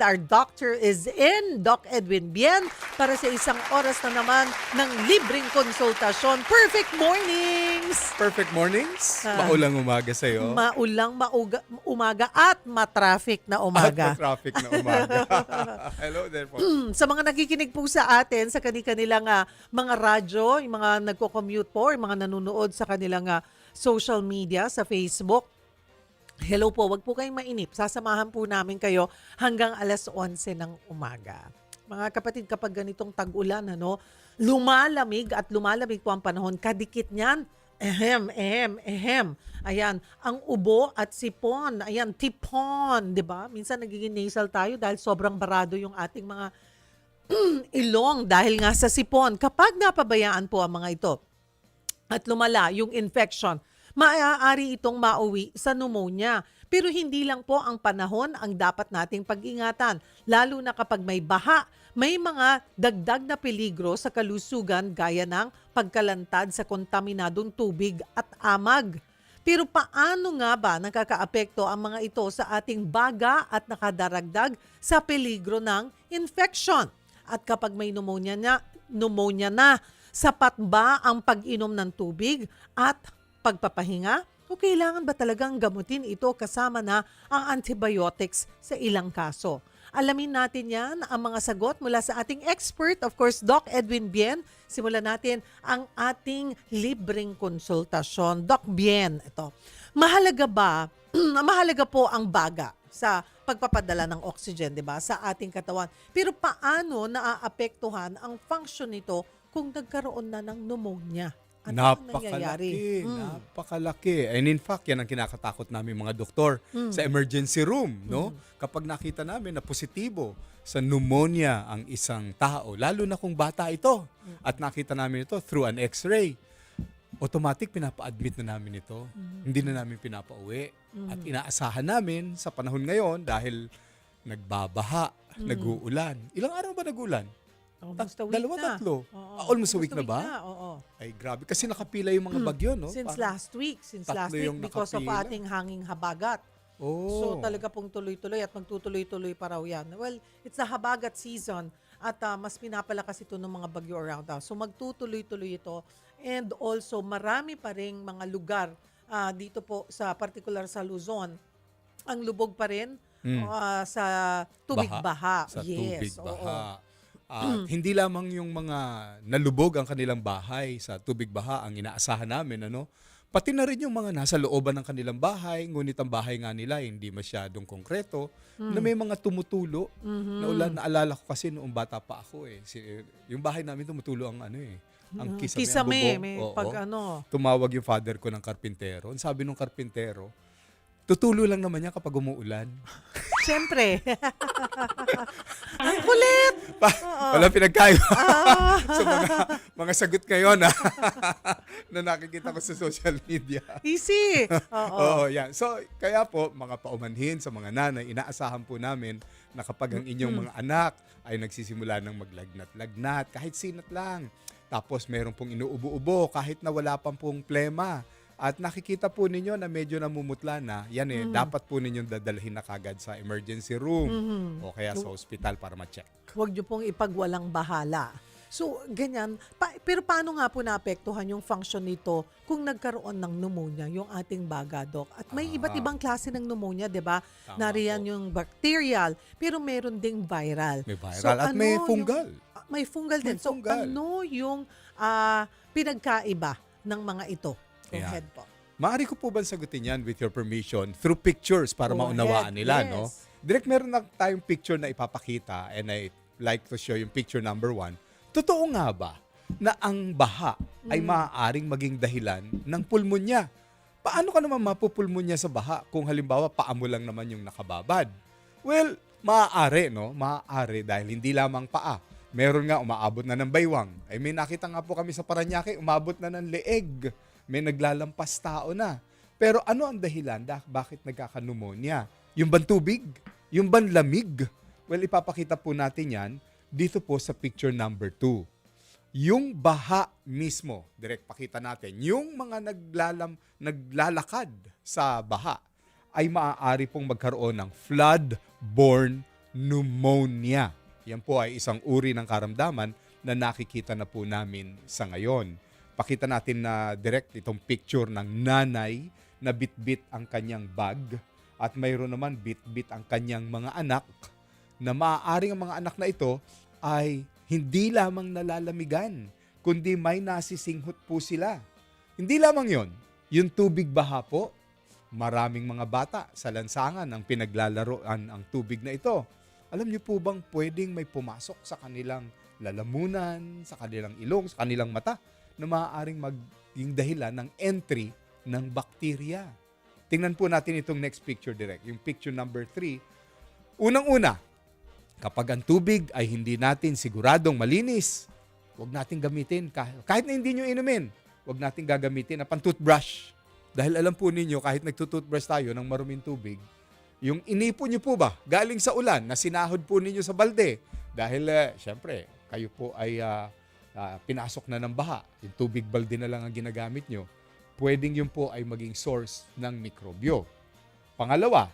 Our doctor is in, Doc Edwin Bien, para sa isang oras na naman ng libreng konsultasyon. Perfect mornings! Perfect mornings. Maulang umaga sa'yo. Umaga at matraffic na umaga. At traffic na umaga. Hello there po. Sa mga nakikinig po sa atin, sa kanilang mga radyo, yung mga nagko-commute po, yung mga nanonood sa kanilang social media, sa Facebook, hello po, wag po kayong mainip. Sasamahan po namin kayo hanggang alas 11 ng umaga. Mga kapatid, kapag ganitong tag-ulan, lumalamig at lumalamig po ang panahon, kadikit niyan, ehem. Ayan, ang ubo at sipon, ayan, tipon, di ba? Minsan nagiging nasal tayo dahil sobrang barado yung ating mga ilong dahil nga sa sipon. Kapag napabayaan po ang mga ito at lumala yung infection, maaari itong mauwi sa pneumonia. Pero hindi lang po ang panahon ang dapat nating pag-ingatan. Lalo na kapag may baha, may mga dagdag na peligro sa kalusugan gaya ng pagkalantad sa kontaminadong tubig at amag. Pero paano nga ba nakakaapekto ang mga ito sa ating baga at nakadaragdag sa peligro ng infection? At kapag may pneumonia na, sapat ba ang pag-inom ng tubig at pagpapahinga? O kailangan ba talagang gamutin ito kasama na ang antibiotics sa ilang kaso? Alamin natin yan, ang mga sagot mula sa ating expert, of course, Doc Edwin Bien. Simulan natin ang ating libreng konsultasyon. Doc Bien, ito. Mahalaga po ang baga sa pagpapadala ng oxygen, di ba, sa ating katawan. Pero paano naaapektuhan ang function nito kung nagkaroon na ng pneumonia? Ano ang nangyayari? Napakalaki. And in fact, yan ang kinakatakot namin mga doktor sa emergency room. No? Kapag nakita namin na positibo sa pneumonia ang isang tao, lalo na kung bata ito, at nakita namin ito through an x-ray, automatic pinapa-admit na namin ito. Hindi na namin pinapauwi. At inaasahan namin sa panahon ngayon dahil nagbabaha, nag-uulan. Ilang araw ba nag-uulan? Almost a week Dalawa, na. tatlo. Almost a week na ba? Oo. Ay, grabe. Kasi nakapila yung mga bagyo, no? Since Parang last week tatlo yung because of nakapila. ating hanging habagat. Oh. So talaga pong tuloy-tuloy at magtutuloy-tuloy pa raw yan. Well, it's a habagat season at mas pinapalakas ito ng mga bagyo around us. So magtutuloy-tuloy ito. And also marami pa ring mga lugar dito po sa particular sa Luzon. Ang lubog pa rin sa tubig baha. Sa Yes, tubig baha. oo. At hindi lamang yung mga nalubog ang kanilang bahay sa tubig baha ang inaasahan namin, ano? Pati na rin yung mga nasa looban ng kanilang bahay, ngunit ang bahay nga nila hindi masyadong konkreto, na may mga tumutulo na ulan. Naalala ko kasi noong bata pa ako yung bahay namin tumutulo ang ang kisame, ang bubong. May Oo. Tumawag yung father ko ng karpintero. Ang sabi ng karpintero, tutulo lang naman yan kapag umuulan. Siyempre. Ang kulit! Wala pinagkayo. So mga sagot kayo na nakikita ko sa social media. Easy. Oo. Oo, yan. So, kaya po, mga paumanhin sa mga nanay, inaasahan po namin na kapag ang inyong mga anak ay nagsisimula ng maglagnat-lagnat, kahit sinat lang. Tapos meron pong inuubo-ubo kahit na wala pang pong plema. At nakikita po ninyo na medyo namumutla na, yan dapat po ninyong dadalhin na kagad sa emergency room o kaya sa hospital para ma-check. Huwag niyo pong ipagwalang bahala. So, ganyan. Pero paano nga po naapektuhan yung function nito kung nagkaroon ng pneumonia, yung ating baga, Doc? At may iba't ibang klase ng pneumonia, di ba? Nariyan yung bacterial, pero meron ding viral. May viral at may fungal. May fungal din. So, ano yung pinagkaiba ng mga ito? Go ahead po. Maaari ko po ba sagutin yan with your permission through pictures para maunawaan nila, yes. no? Direct, meron na tayong picture na ipapakita and I like to show yung picture number 1. Totoo nga ba na ang baha ay maaaring maging dahilan ng pulmonya? Paano ka naman mapupulmonya sa baha kung halimbawa paa mo lang naman yung nakababad? Well, maaari, no? Maaari dahil hindi lamang paa. Meron nga umaabot na ng baywang. Ay may nakita nga po kami sa Paranaque, umabot na ng leeg. May naglalampas tao na. Pero ano ang dahilan? Bakit nagkaka-pneumonia? Yung bang tubig? Yung bang lamig? Well, ipapakita po natin yan dito po sa picture number 2. Yung baha mismo, direct pakita natin, yung mga naglalakad sa baha ay maaari pong magkaroon ng flood-borne pneumonia. Yan po ay isang uri ng karamdaman na nakikita na po namin sa ngayon. Pakita natin na direct itong picture ng nanay na bitbit ang kanyang bag at mayroon naman bitbit ang kanyang mga anak na maaaring ang mga anak na ito ay hindi lamang nalalamigan, kundi may nasisinghot po sila. Hindi lamang yon, yung tubig baha po, maraming mga bata sa lansangan ang pinaglalaroan ang tubig na ito. Alam niyo po bang pwedeng may pumasok sa kanilang lalamunan, sa kanilang ilong, sa kanilang mata na maaaring maging dahilan ng entry ng bakterya. Tingnan po natin itong next picture direct, yung picture number 3. Unang-una, kapag ang tubig ay hindi natin siguradong malinis, huwag natin gamitin. Kahit na hindi nyo inumin, huwag natin gagamitin na pang-toothbrush. Dahil alam po ninyo, kahit nagtutoothbrush tayo ng maruming tubig, yung inipon nyo po ba, galing sa ulan, na sinahod po ninyo sa balde, dahil syempre, kayo po ay pinasok na ng baha, yung tubig balde na lang ang ginagamit nyo, pwedeng yun po ay maging source ng mikrobyo. Pangalawa,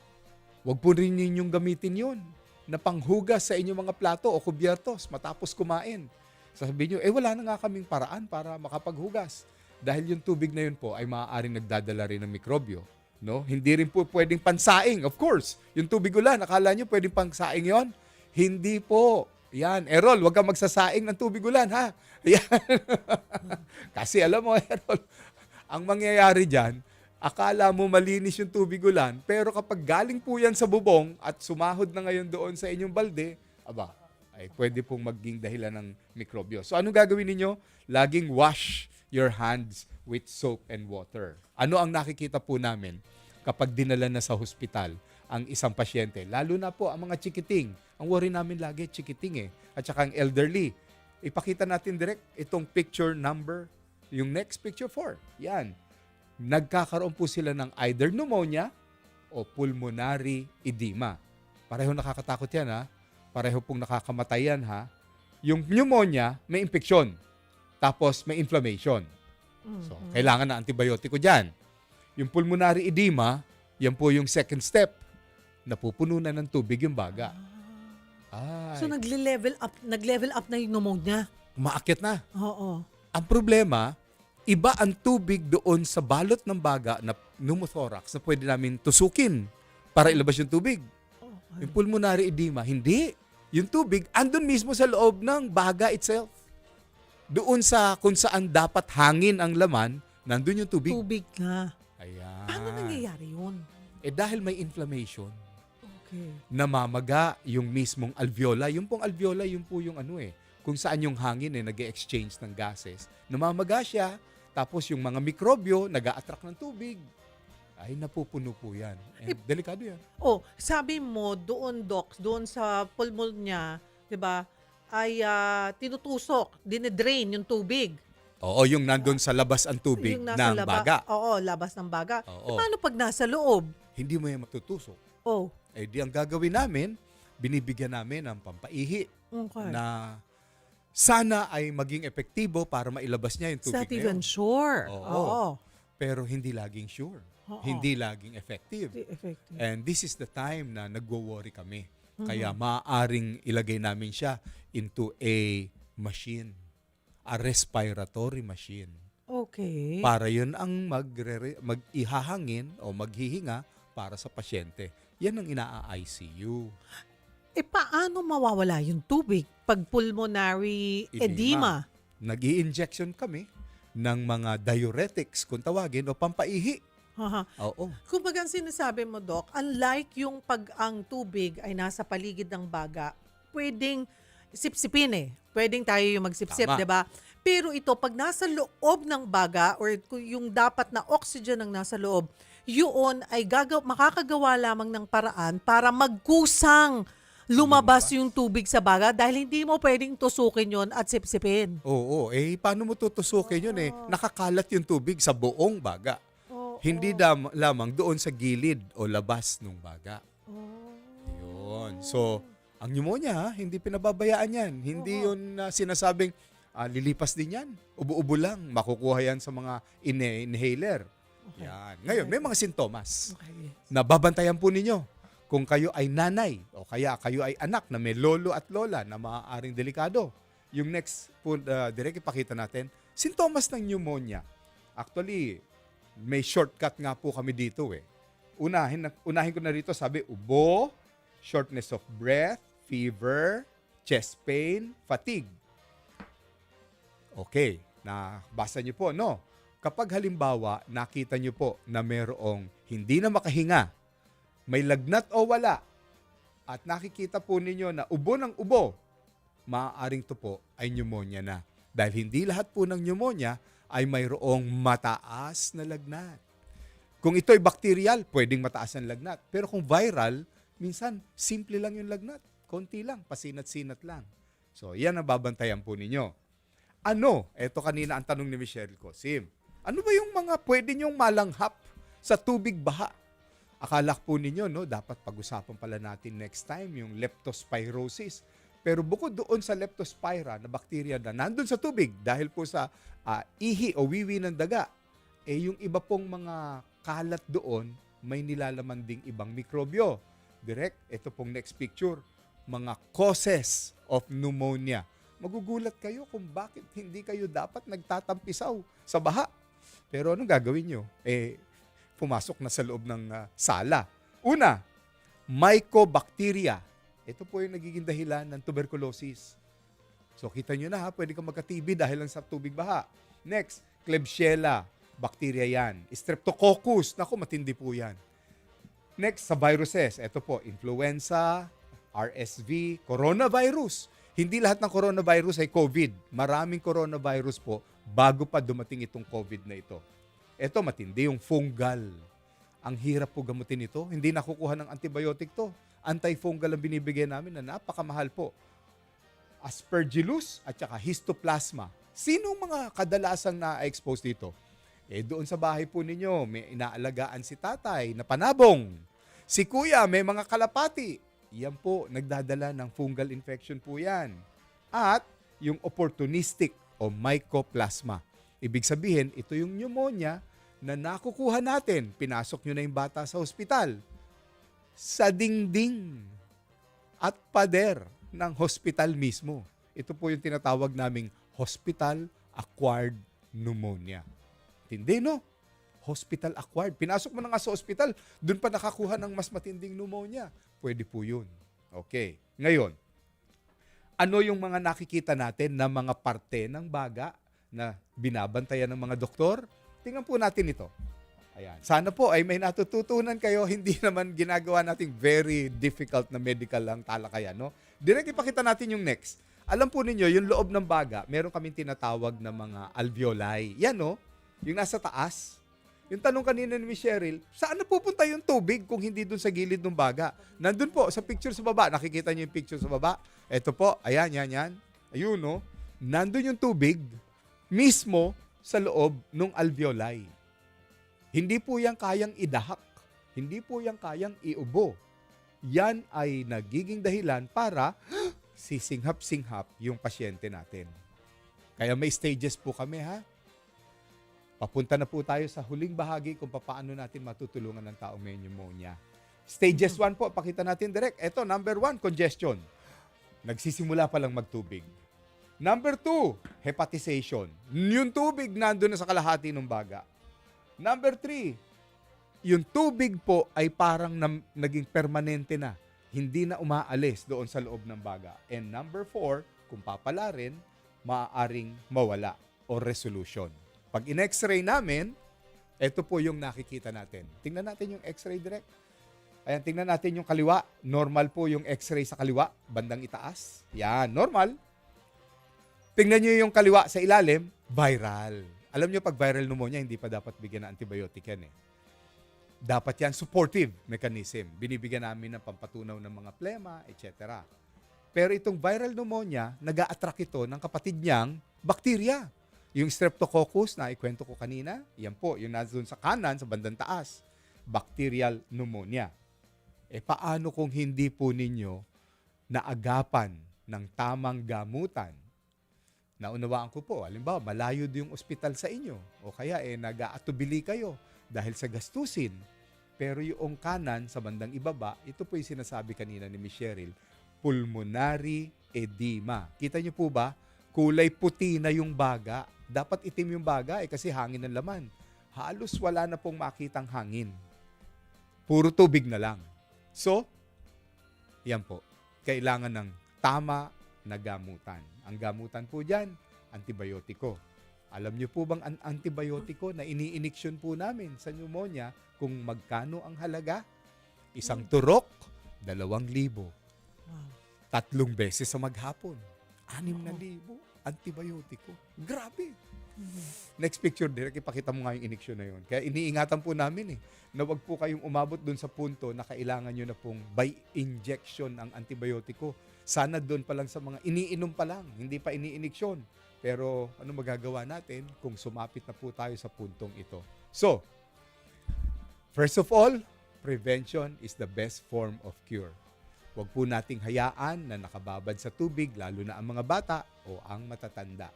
huwag po rin ninyong gamitin yun na panghugas sa inyong mga plato o kubyertos matapos kumain. Sasabihin nyo, wala na nga kaming paraan para makapaghugas. Dahil yung tubig na yun po ay maaaring nagdadala rin ng mikrobyo. No? Hindi rin po pwedeng pansaing. Of course, yung tubig ulan, akala nyo pwedeng pansaing yon? Hindi po. Yan, Errol, huwag kang magsasaing ng tubig ulan, ha? Yan. Kasi alam mo, Errol, ang mangyayari dyan, akala mo malinis yung tubig ulan, pero kapag galing po yan sa bubong at sumahod na ngayon doon sa inyong balde, ay pwede pong maging dahilan ng mikrobyo. So anong gagawin ninyo? Laging wash your hands with soap and water. Ano ang nakikita po namin kapag dinala na sa hospital ang isang pasyente? Lalo na po ang mga chikiting. Ang worry namin lagi, chikiting at saka ang elderly. Ipakita natin direct itong picture number, yung next picture 4. Yan. Nagkakaroon po sila ng either pneumonia o pulmonary edema. Pareho nakakatakot yan, ha? Pareho pong nakakamatay yan, ha? Yung pneumonia, may infeksyon. Tapos may inflammation. So, kailangan na antibiotiko dyan. Yung pulmonary edema, yan po yung second step. Napupuno na ng tubig yung baga. So nag-level up na yung pneumonia. Maakyat na. Oo. Ang problema, iba ang tubig doon sa balot ng baga na pneumothorax na pwede namin tusukin para ilabas yung tubig. Yung pulmonary edema, hindi. Yung tubig, andun mismo sa loob ng baga itself. Doon sa kung saan dapat hangin ang laman, nandun yung tubig. Tubig na. Ayan. Paano nangyayari yun? Dahil may inflammation, Okay. namamaga yung mismong alveola. Yung pong alveola, yung po yung kung saan yung hangin nag-exchange ng gases. Namamaga siya, tapos yung mga mikrobyo nag-a-attract ng tubig. Ay, napupuno po yan. And delikado yan. Sabi mo doon, Doc, doon sa pulmonya, 'di ba? Ay tinutusok, dinidrain yung tubig. Oo, yung nandun sa labas ang tubig Yung nasa ng baga. Oo, labas ng baga. Oo. Paano pag nasa loob? Hindi mo yan matutusok. Oh, Di ang gagawin namin, binibigyan namin ng pampaihi okay. na sana ay maging epektibo para mailabas niya yung It's not tubig na even yun. sure. Oo. Pero hindi laging sure. Oo. Hindi laging effective. Hindi effective. And this is the time na nagwo-worry kami. Kaya maaaring ilagay namin siya into a machine, a respiratory machine. Okay. Para yun ang mag-ihahangin o maghihinga para sa pasyente. Yan ang ina-ICU. Paano mawawala yung tubig pag pulmonary edema? Nag-i-injection kami ng mga diuretics, kung tawagin, o pampaihi. Haha. Oo. Kumbaga ang sinasabi mo, Doc, unlike yung pag ang tubig ay nasa paligid ng baga, pwedeng sipsipin Pwedeng tayo yung magsipsip, Tama. 'di ba? Pero ito, pag nasa loob ng baga or yung dapat na oxygen ang nasa loob, yun ay makakagawa lamang ng paraan para magkusang lumabas yung tubig sa baga dahil hindi mo pwedeng tusukin yon at sipsipin. Oo. Paano mo tutusukin yun Nakakalat yung tubig sa buong baga. Oo. Hindi lamang doon sa gilid o labas ng baga. Yun. So, ang pneumonia, hindi pinababayaan yan. Hindi yun sinasabing, lilipas din yan. Ubo-ubo lang. Makukuha yan sa mga inhaler. Okay. Yan. Ngayon, may mga sintomas Okay. na babantayan po ninyo. Kung kayo ay nanay o kaya kayo ay anak na may lolo at lola na maaaring delikado. Yung next po, direct ipakita natin, sintomas ng pneumonia. Actually, may shortcut nga po kami dito eh. Unahin ko na rito, sabi, ubo, shortness of breath, fever, chest pain, fatigue. Okay, nabasa niyo po, no? Kapag halimbawa, nakita niyo po na mayroong hindi na makahinga, may lagnat o wala, at nakikita po ninyo na ubo ng ubo, maaaring to po ay pneumonia na. Dahil hindi lahat po ng pneumonia ay mayroong mataas na lagnat. Kung ito ay bacterial, pwedeng mataas ang lagnat. Pero kung viral, minsan simple lang yung lagnat. Konti lang, pasinat-sinat lang. So, yan ang babantayan po ninyo. Ano? Ito kanina ang tanong ni Michelle ko. Sim, ano ba yung mga pwede nyong malanghap sa tubig baha? Akala po ninyo, no, dapat pag-usapan pala natin next time yung leptospirosis. Pero bukod doon sa leptospira na bakterya na nandun sa tubig dahil po sa ihi o wiwi ng daga, yung iba pong mga kalat doon may nilalaman ding ibang mikrobyo. Direct, ito pong next picture, mga causes of pneumonia. Magugulat kayo kung bakit hindi kayo dapat nagtatampisaw sa baha. Pero anong gagawin nyo? Pumasok na sa loob ng sala. Una, mycobacteria. Ito po yung nagiging dahilan ng tuberculosis. So kita nyo na pwede kang magka-TB dahil lang sa tubig baha. Next, Klebsiella. Bacteria yan. Streptococcus. Naku, matindi po yan. Next, sa viruses. Ito po, influenza, RSV, coronavirus. Hindi lahat ng coronavirus ay COVID. Maraming coronavirus po bago pa dumating itong COVID na ito. Ito, matindi yung fungal. Ang hirap po gamutin ito. Hindi nakukuha ng antibiotic to. Antifungal ang binibigay namin na napakamahal po. Aspergillus at saka histoplasma. Sino mga kadalasang na-expose dito? Doon sa bahay po ninyo, may inaalagaan si tatay na panabong. Si kuya, may mga kalapati. Yan po, nagdadala ng fungal infection po yan. At yung opportunistic o mycoplasma. Ibig sabihin, ito yung pneumonia na nakukuha natin. Pinasok nyo na yung bata sa ospital. Sa dingding at pader ng hospital mismo. Ito po yung tinatawag naming hospital-acquired pneumonia. Tindi, no? Hospital-acquired. Pinasok mo na nga sa ospital, doon pa nakakuha ng mas matinding pneumonia. Pwede po yun. Okay. Ngayon, ano yung mga nakikita natin na mga parte ng baga na binabantayan ng mga doktor? Tingnan po natin ito. Ayan. Sana po ay may natututunan kayo, hindi naman ginagawa nating very difficult na medical lang talakayan, no? Direct ipakita natin yung next. Alam po ninyo, yung loob ng baga, meron kaming tinatawag na mga alveoli. Yan, no? Yung nasa taas. Yung tanong kanina ni Miss Cheryl, saan na pupunta yung tubig kung hindi dun sa gilid ng baga? Nandun po, sa picture sa baba. Nakikita niyo yung picture sa baba? Ito po, ayan, yan. Ayun, no? Nandun yung tubig mismo sa loob ng alveoli. Hindi po yan kayang idahak. Hindi po yan kayang iubo. Yan ay nagiging dahilan para sisinghap-singhap yung pasyente natin. Kaya may stages po kami, ha? Papunta na po tayo sa huling bahagi kung paano natin matutulungan ng taong may pneumonia. Stages 1 po, pakita natin direct. Ito, number 1, congestion. Nagsisimula pa lang magtubig. Number 2, hepatization. Yung tubig nandun na sa kalahati ng baga. Number 3, yung tubig po ay parang naging permanente na. Hindi na umaalis doon sa loob ng baga. And number 4, kung papala rin, maaaring mawala o resolution. Pag in-x-ray namin, ito po yung nakikita natin. Tingnan natin yung x-ray direct. Ayan, tingnan natin yung kaliwa. Normal po yung x-ray sa kaliwa, bandang itaas. Yan, normal. Tingnan nyo yung kaliwa sa ilalim, viral. Alam nyo, pag viral pneumonia, hindi pa dapat bigyan ng antibiotic yan eh. Dapat yan supportive mechanism. Binibigyan namin ng pampatunaw ng mga plema, etc. Pero itong viral pneumonia, nag-a-attract ito ng kapatid niyang bakterya. Yung streptococcus na ikwento ko kanina, yan po, yung nandun sa kanan, sa bandang taas, bacterial pneumonia. Paano kung hindi po ninyo naagapan ng tamang gamutan? Naunawaan ko po, halimbawa, malayo din yung ospital sa inyo, o kaya nag-aatubili kayo dahil sa gastusin. Pero yung kanan sa bandang ibaba, ito po yung sinasabi kanina ni Miss Cheryl, pulmonary edema. Kita niyo po ba? Kulay puti na yung baga. Dapat itim yung baga kasi hangin ang laman. Halos wala na pong makitang hangin. Puro tubig na lang. So, yan po. Kailangan ng tama na gamutan. Ang gamutan po dyan, antibiotiko. Alam niyo po bang ang antibiotiko na ini-iniksyon po namin sa pneumonia kung magkano ang halaga? Isang turok, 2,000. Wow. 3 beses sa maghapon. 6,000 antibiotiko. Grabe. Next picture, direct ipakita mo nga yung iniksyon na yun. Kaya iniingatan po namin na wag po kayong umabot dun sa punto na kailangan nyo na pong by injection ang antibiotiko. Sana doon pa lang sa mga iniinom pa lang, hindi pa iniiniksyon. Pero ano magagawa natin kung sumapit na po tayo sa puntong ito? So, first of all, prevention is the best form of cure. Huwag po nating hayaan na nakababad sa tubig, lalo na ang mga bata o ang matatanda.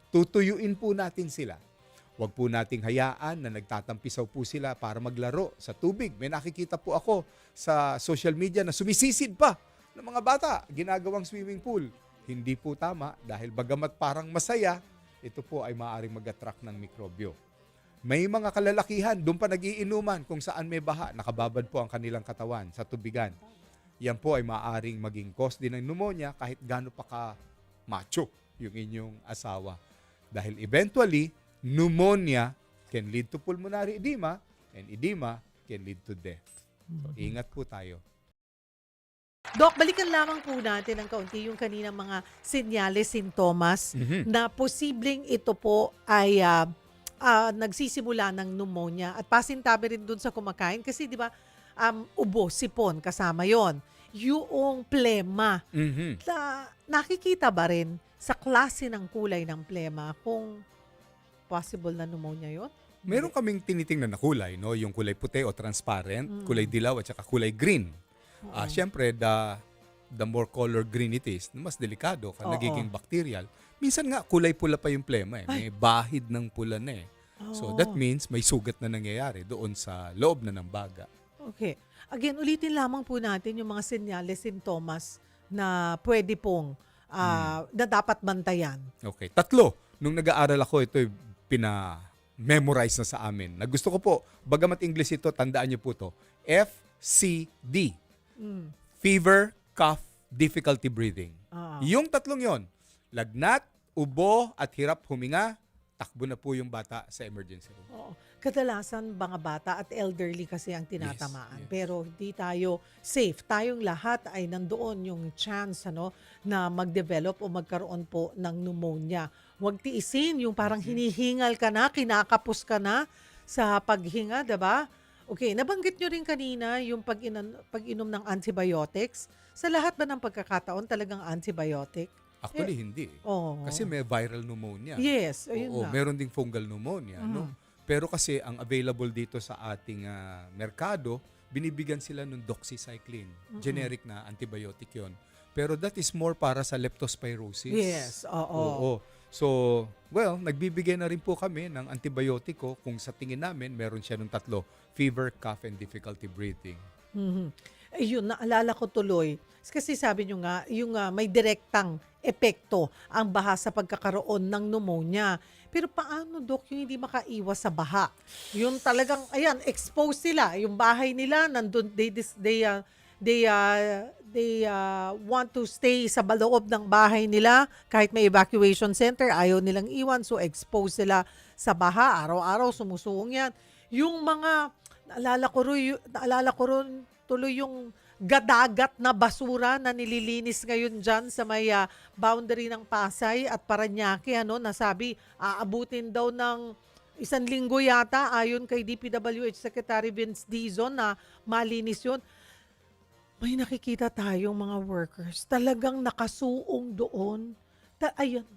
Tutuyuin po natin sila. Huwag po nating hayaan na nagtatampisaw po sila para maglaro sa tubig. May nakikita po ako sa social media na sumisisid pa ng mga bata, ginagawang swimming pool. Hindi po tama dahil bagamat parang masaya, ito po ay maaaring mag-attract ng mikrobyo. May mga kalalakihan, doon pa nagiinuman kung saan may baha, nakababad po ang kanilang katawan sa tubigan. Yan po ay maaaring maging cause din ng pneumonia kahit gaano pa ka macho yung inyong asawa. Dahil eventually, pneumonia can lead to pulmonary edema and edema can lead to death. So, ingat po tayo. Doc, balikan lamang po natin ng kaunti yung kaninang mga senyales, sintomas na posibleng ito po ay nagsisimula ng pneumonia at pasintabi rin dun sa kumakain kasi di ba ubo, sipon, kasama yon. Yung plema, nakikita ba rin sa klase ng kulay ng plema kung possible na pneumonia yon? Meron kaming tinitingnan na kulay, no? Yung kulay puti o transparent, kulay dilaw at saka kulay green. Siyempre, the more color green it is, mas delikado, nagiging bacterial. Minsan nga, kulay pula pa yung plema. May bahid ng pula na eh. So that means may sugat na nangyayari doon sa loob na ng baga. Okay. Again, ulitin lamang po natin yung mga senyales, sintomas na pwede pong na dapat bantayan. Okay. 3. Nung nag-aaral ako, ito pina-memorize na sa amin. Nagusto ko po, bagamat English ito, tandaan niyo po to. FCD. Fever, cough, difficulty breathing. Yung 3 yon, lagnat, ubo, at hirap huminga, takbo na po yung bata sa emergency room. Oo. Kadalasan mga bata at elderly kasi ang tinatamaan. Yes. Pero hindi tayo safe. Tayong lahat ay nandoon yung chance na mag-develop o magkaroon po ng pneumonia. Huwag tiisin yung parang hinihingal ka na, kinakapos ka na sa paghinga, diba? Okay, nabanggit nyo rin kanina yung pag-inom ng antibiotics. Sa lahat ba ng pagkakataon talagang antibiotic? Actually, hindi. Oo. Kasi may viral pneumonia. Yes, ayun Oo, nga. meron ding fungal pneumonia. No? Pero kasi ang available dito sa ating merkado, binibigyan sila ng doxycycline. Generic na antibiotic yon. Pero that is more para sa leptospirosis. Yes, oo. Oo. So, well, nagbibigay na rin po kami ng antibiotiko kung sa tingin namin meron siya ng 3, fever, cough, and difficulty breathing. Ayun, naalala ko tuloy. Kasi sabi nyo nga, yung may direktang epekto ang baha sa pagkakaroon ng pneumonia. Pero paano, Dok, yung hindi makaiwas sa baha? Yung talagang, ayan, exposed sila. Yung bahay nila, nandun, they want to stay sa loob ng bahay nila kahit may evacuation center, ayaw nilang iwan, so exposed sila sa baha, araw-araw sumusuong yan. Yung mga, naalala ko rin tuloy yung gadagat na basura na nililinis ngayon dyan sa may boundary ng Pasay at Parañaque, nasabi aabutin daw ng 1 linggo yata ayon kay DPWH Secretary Vince Dizon na malinis yun. May nakikita tayong mga workers, talagang nakasuong doon. Ayun,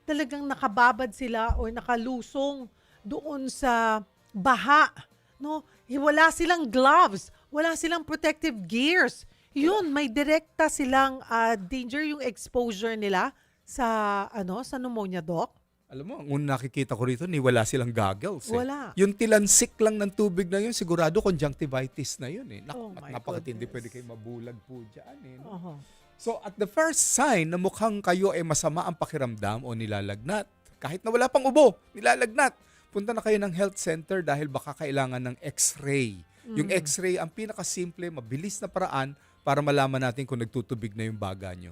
talagang nakababad sila o nakalusong doon sa baha. No? Wala silang gloves, wala silang protective gears. Yun, may direkta silang danger yung exposure nila sa sa pneumonia, Doc. Alam mo, ang unang nakikita ko rito, wala silang goggles. Eh. Wala. Yung tilansik lang ng tubig na yun, sigurado conjunctivitis na yun. Eh. Oh my Napakatindi, goodness. pwede kayo mabulag po dyan. Eh, no? Oho. So at the first sign na mukhang kayo ay masama ang pakiramdam o nilalagnat, kahit na wala pang ubo, nilalagnat, punta na kayo ng health center dahil baka kailangan ng x-ray. Yung x-ray, ang pinakasimple, mabilis na paraan para malaman natin kung nagtutubig na yung baga nyo.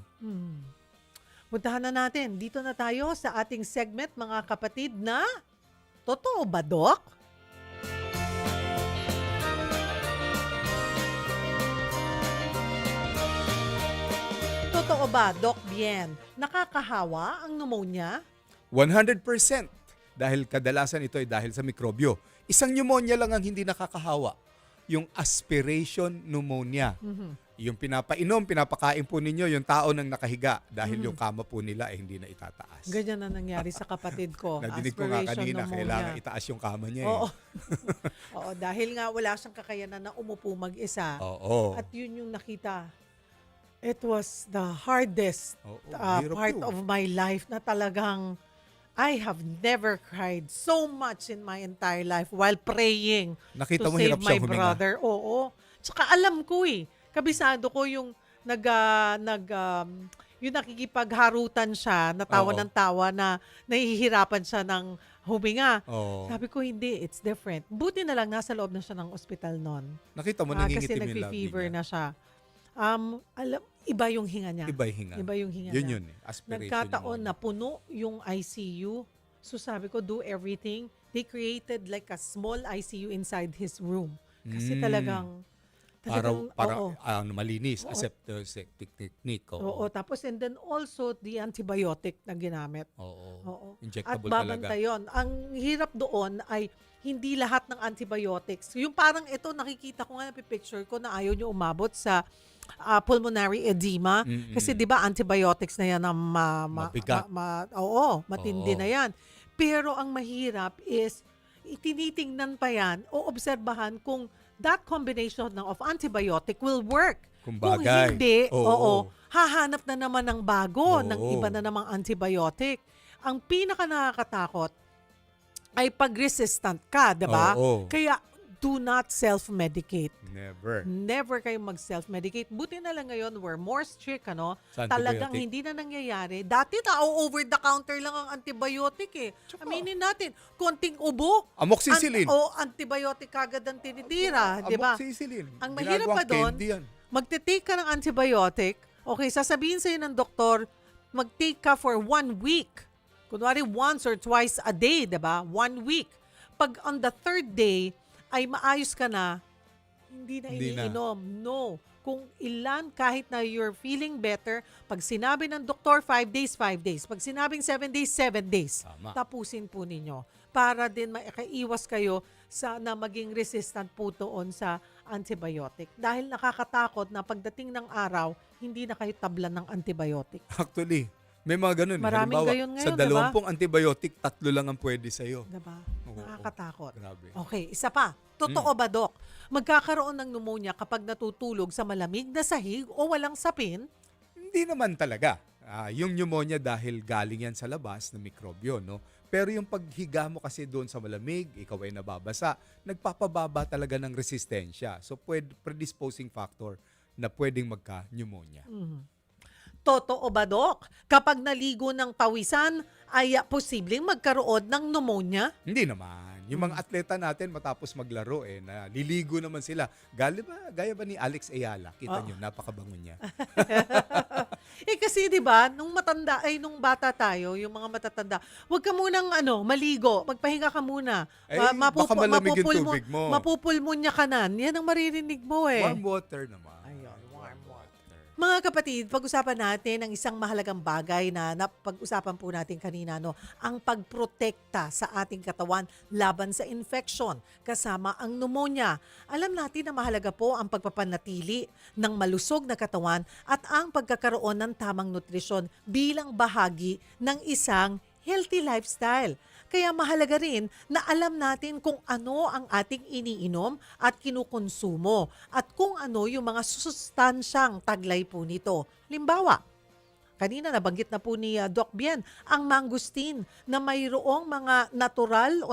Puntahan na natin. Dito na tayo sa ating segment, mga kapatid, na totoo ba, Doc? Totoo ba, Doc Bien, nakakahawa ang pneumonia? 100%. Dahil kadalasan ito ay dahil sa mikrobyo. Isang pneumonia lang ang hindi nakakahawa. Yung aspiration pneumonia. Yung pinapakain po ninyo yung tao nang nakahiga dahil yung kama po nila ay hindi na itataas. Ganyan na nangyari sa kapatid ko. Nadinig ko nga Aspiration kanina, pneumonia. kailangan itaas yung kama niya. Oo. Eh. Oo, dahil nga wala siyang kakayanan na umupo mag-isa. Oo. At yun yung nakita. It was the hardest Oo, hirap part yun. of my life na talagang I have never cried so much in my entire life while praying Nakita to mo save hirap my siyang huminga. brother. Oo. Tsaka alam ko kabisado ko yung yung nakikipagharutan siya, natawa Oo. ng tawa na nahihirapan siya ng huminga. Oo. Sabi ko, hindi, it's different. Buti na lang nasa loob na siya ng ospital noon. Nakita mo, Kasi nangingitim yung labi nagfi-fever niya. na siya. Iba yung hinga niya. Iba yung hinga. Iba yung hinga Yun niya. yun eh. Aspiration Nagkataon pneumonia. na puno yung ICU. So sabi ko, do everything. They created like a small ICU inside his room. Kasi talagang Parang oo. malinis. Aseptic technique. Oo, tapos and then also the antibiotic na ginamit. Oo. Oo. At Injectable talaga. babantay yun. Ang hirap doon ay hindi lahat ng antibiotics. Yung parang ito, nakikita ko nga, napipicture ko na ayaw nyo umabot sa pulmonary edema. Mm-mm. Kasi di ba antibiotics na yan na Mabigat. matindi Oo. na yan. Pero ang mahirap is, tinitingnan pa yan o obserbahan kung that combination of antibiotic will work. Kung Kung bagay. hindi, Oo. hahanap na naman ng bago, ng Oo. iba na namang antibiotic. Ang pinaka nakakatakot ay pag-resistant ka, diba? Oo. Kaya do not self-medicate. Never. Never kayo mag-self-medicate. Buti na lang ngayon, we're more strict, ano? Sa Talagang antibiotic. hindi na nangyayari. Dati over the counter lang ang antibiotic eh. Aminin natin, konting ubo. Amoxicillin. Antibiotic kagad ang tinitira, di ba? Amoxicillin. Ang mahirap Ginagawang pa doon, candy yan. magte-take ka ng antibiotic, okay, sasabihin sa'yo ng doktor, mag-take ka for 1 week. Kunwari, once or twice a day, diba? 1 week. Pag on the 3rd day, ay maayos ka na, hindi na Hindi na. iniinom. No. Kung ilan, kahit na you're feeling better, pag sinabi ng doktor, 5 days, 5 days. Pag sinabing 7 days, 7 days. Tama. Tapusin po ninyo. Para din makaiwas kayo na maging resistant po doon sa antibiotic. Dahil nakakatakot na pagdating ng araw, hindi na kayo tablan ng antibiotic. Actually, may mga ganun. Maraming Halimbawa, gayon sa ngayon, 20 antibiotic, 3 lang ang pwede sa'yo. Diba? Oo. Nakakatakot. Grabe. Okay, isa pa. Totoo ba, Doc? Magkakaroon ng pneumonia kapag natutulog sa malamig na sahig o walang sapin? Hindi naman talaga. Yung pneumonia dahil galing yan sa labas na mikrobyo, no? Pero yung paghiga mo kasi doon sa malamig, ikaw ay nababasa, nagpapababa talaga ng resistensya. So, predisposing factor na pwedeng magka-pneumonia. Totoo ba, Doc? Kapag naligo ng pawisan, ay posibleng magkaroon ng pneumonia? Hindi naman. Yung mga atleta natin matapos maglaro na liligo naman sila. Gaya ba ni Alex Ayala? Kita nyo, napakabango niya. Kasi 'di ba, nung bata tayo, yung mga matatanda, wag ka munang maligo, magpahinga ka muna. Baka malamig yung tubig mo. Mapupulmonya ka na. Yan ang maririnig mo eh. Warm water naman. Ayun, warm water. Mga kapatid, pag-usapan natin ang isang mahalagang bagay na napag-usapan po natin kanina, ang pagprotekta sa ating katawan laban sa infection, kasama ang pneumonia. Alam natin na mahalaga po ang pagpapanatili ng malusog na katawan at ang pagkakaroon ng tamang nutrisyon bilang bahagi ng isang healthy lifestyle. Kaya mahalaga rin na alam natin kung ano ang ating iniinom at kinukonsumo at kung ano yung mga sustansyang taglay po nito. Limbawa, Kanina nabanggit na po ni Doc Bien, ang mangosteen na mayroong mga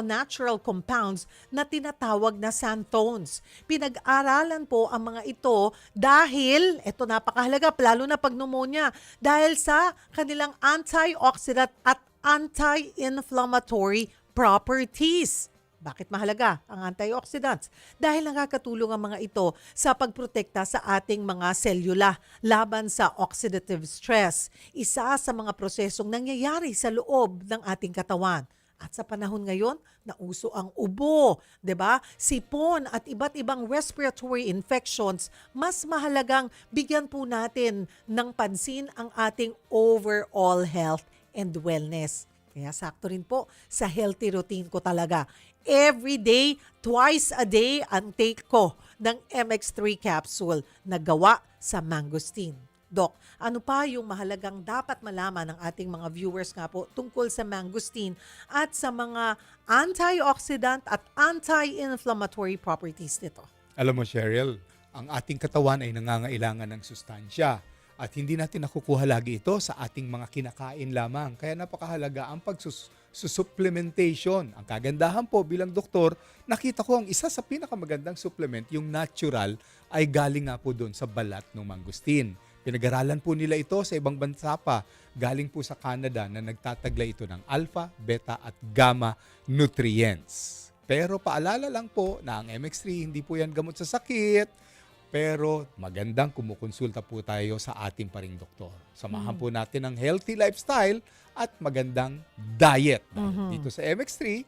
natural compounds na tinatawag na xanthones. Pinag-aralan po ang mga ito dahil, ito napakahalaga, lalo na pag pneumonia, dahil sa kanilang antioxidant at anti-inflammatory properties. Bakit mahalaga ang antioxidants? Dahil nakakatulong ang mga ito sa pagprotekta sa ating mga selula laban sa oxidative stress. Isa sa mga prosesong nangyayari sa loob ng ating katawan. At sa panahon ngayon, nauso ang ubo, 'di ba? Sipon at iba't ibang respiratory infections, mas mahalagang bigyan po natin ng pansin ang ating overall health and wellness. Kaya sakto rin po sa healthy routine ko talaga. Every day, twice a day, ang take ko ng MX3 capsule na gawa sa mangosteen. Doc, ano pa yung mahalagang dapat malaman ng ating mga viewers nga po tungkol sa mangosteen at sa mga antioxidant at anti-inflammatory properties nito? Alam mo, Cheryl, ang ating katawan ay nangangailangan ng sustansya at hindi natin nakukuha lagi ito sa ating mga kinakain lamang. Kaya napakahalaga ang pagsusupplementation. Ang kagandahan po bilang doktor, nakita ko ang isa sa pinakamagandang supplement, yung natural, ay galing nga po doon sa balat ng mangosteen. Pinag-aralan po nila ito sa ibang bansa pa. Galing po sa Canada na nagtataglay ito ng alpha, beta at gamma nutrients. Pero paalala lang po na ang MX3 hindi po yan gamot sa sakit. Pero magandang kumukonsulta po tayo sa ating paring doktor. Samahan po natin ang healthy lifestyle at magandang diet. Dahil dito sa MX3,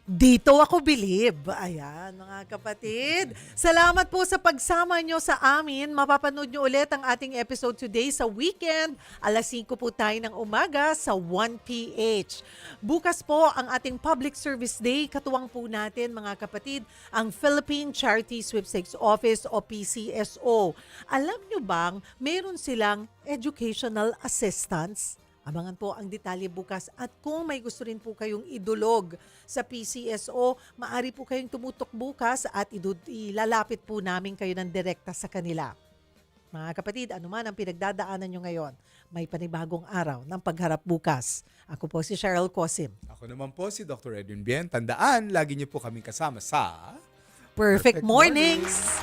Dito ako believe. Ayan, mga kapatid. Salamat po sa pagsama nyo sa amin. Mapapanood nyo ulit ang ating episode today sa weekend. Alas 5 po tayo ng umaga sa 1PH. Bukas po ang ating Public Service Day. Katuwang po natin, mga kapatid, ang Philippine Charity Sweepstakes Office o PCSO. Alam nyo bang meron silang educational assistance? Abangan po ang detalye bukas at kung may gusto rin po kayong idulog sa PCSO, maaari po kayong tumutok bukas at ilalapit po namin kayo ng direkta sa kanila. Mga kapatid, anuman ang pinagdadaanan nyo ngayon, may panibagong araw ng pagharap bukas. Ako po si Cheryl Cosim. ako naman po si Dr. Edwin Bien. Tandaan, lagi niyo po kaming kasama sa Perfect mornings!